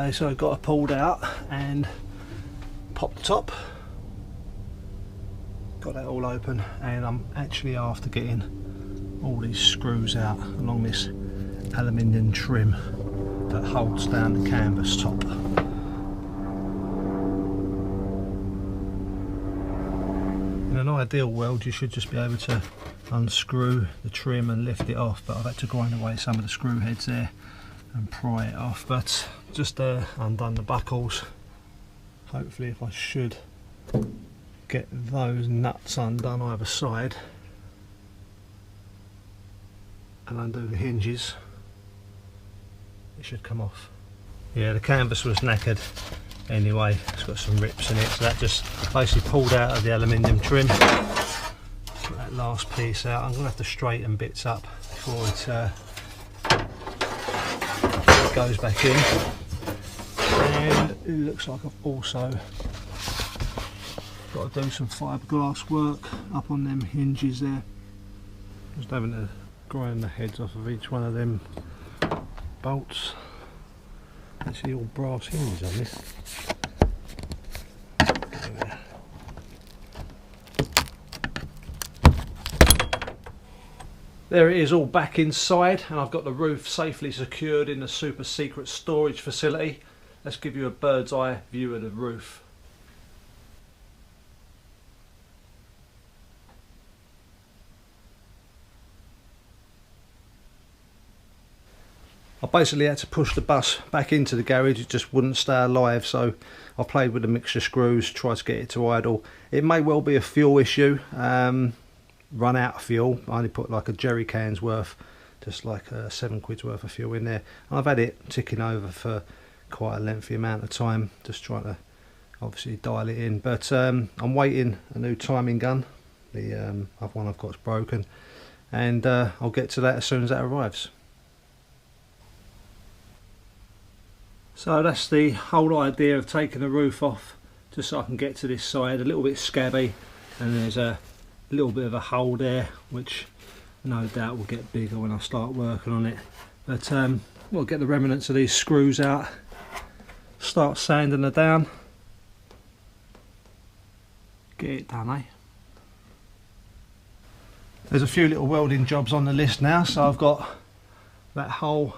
Okay, so I got it pulled out and popped the top. Got that all open, and I'm actually after getting all these screws out along this aluminium trim that holds down the canvas top. In an ideal world you should just be able to unscrew the trim and lift it off, but I've had to grind away some of the screw heads there and pry it off, but just undone the buckles. Hopefully if I should get those nuts undone either side and undo the hinges, it should come off. Yeah, the canvas was knackered anyway, it's got some rips in it, so that just basically pulled out of the aluminium trim. Put that last piece out. I'm going to have to straighten bits up before it goes back in, and it looks like I've also got to do some fiberglass work up on them hinges there. Just having to grind the heads off of each one of them bolts. Actually all brass hinges on this. There it is, all back inside, and I've got the roof safely secured in the super secret storage facility. Let's give you a bird's eye view of the roof. I basically had to push the bus back into the garage, it just wouldn't stay alive, so I played with a mixture of screws, tried to get it to idle. It may well be a fuel issue, run out of fuel. I only put like a jerry can's worth, just like £7 worth of fuel in there, and I've had it ticking over for quite a lengthy amount of time, just trying to obviously dial it in. But I'm waiting a new timing gun, the other one I've got is broken, and I'll get to that as soon as that arrives. So that's the whole idea of taking the roof off, just so I can get to this side. A little bit scabby, and there's a little bit of a hole there, which no doubt will get bigger when I start working on it. But we'll get the remnants of these screws out, start sanding her down, get it done, eh? There's a few little welding jobs on the list now, so I've got that hole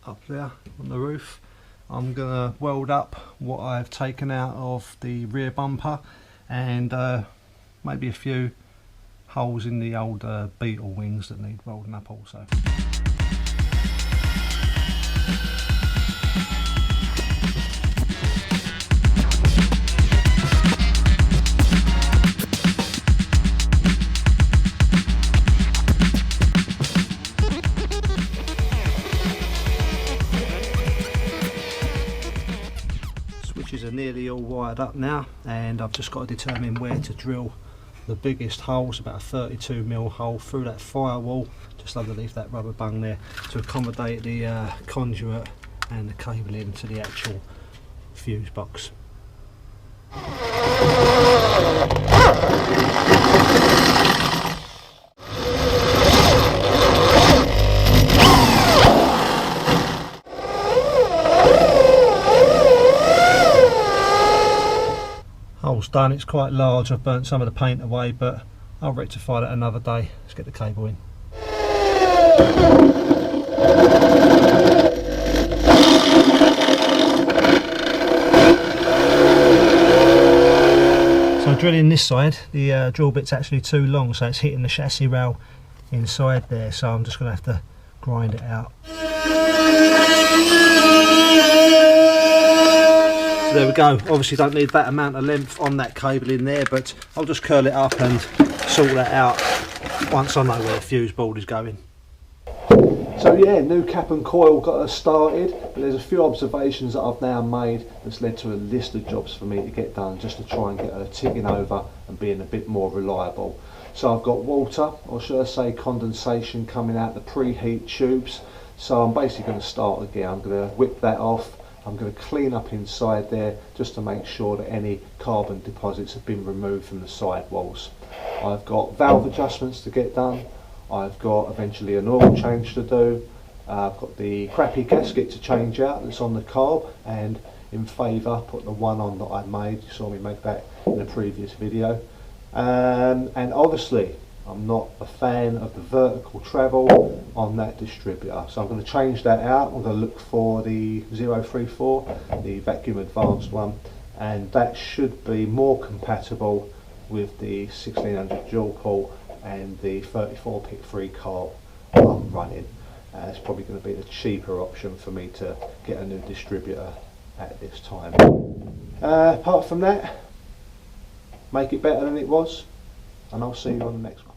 up there on the roof. I'm going to weld up what I've taken out of the rear bumper, and maybe a few holes in the old Beetle wings that need welding up also. Switches are nearly all wired up now, and I've just got to determine where to drill the biggest hole. It's about a 32mm hole through that firewall just underneath that rubber bung there, to accommodate the conduit and the cabling to the actual fuse box. Hole's done, it's quite large, I've burnt some of the paint away, but I'll rectify that another day. Let's get the cable in. So drilling this side, the drill bit's actually too long, so it's hitting the chassis rail inside there, so I'm just going to have to grind it out. There we go. Obviously don't need that amount of length on that cable in there, but I'll just curl it up and sort that out once I know where the fuse board is going. So yeah, new cap and coil got us started, but there's a few observations that I've now made that's led to a list of jobs for me to get done, just to try and get her ticking over and being a bit more reliable. So I've got water, or should I say condensation, coming out the preheat tubes. So I'm basically going to start again. I'm going to whip that off. I'm going to clean up inside there just to make sure that any carbon deposits have been removed from the sidewalls. I've got valve adjustments to get done. I've got eventually an oil change to do, I've got the crappy gasket to change out that's on the carb, and in favour put the one on that I made. You saw me make that in a previous video. And obviously I'm not a fan of the vertical travel on that distributor, so I'm going to change that out. I'm going to look for the 034, the vacuum advanced one, and that should be more compatible with the 1600 dual port and the 34 pick 3 carb I'm running. It's probably going to be the cheaper option for me to get a new distributor at this time. Apart from that, make it better than it was, and I'll see you on the next one.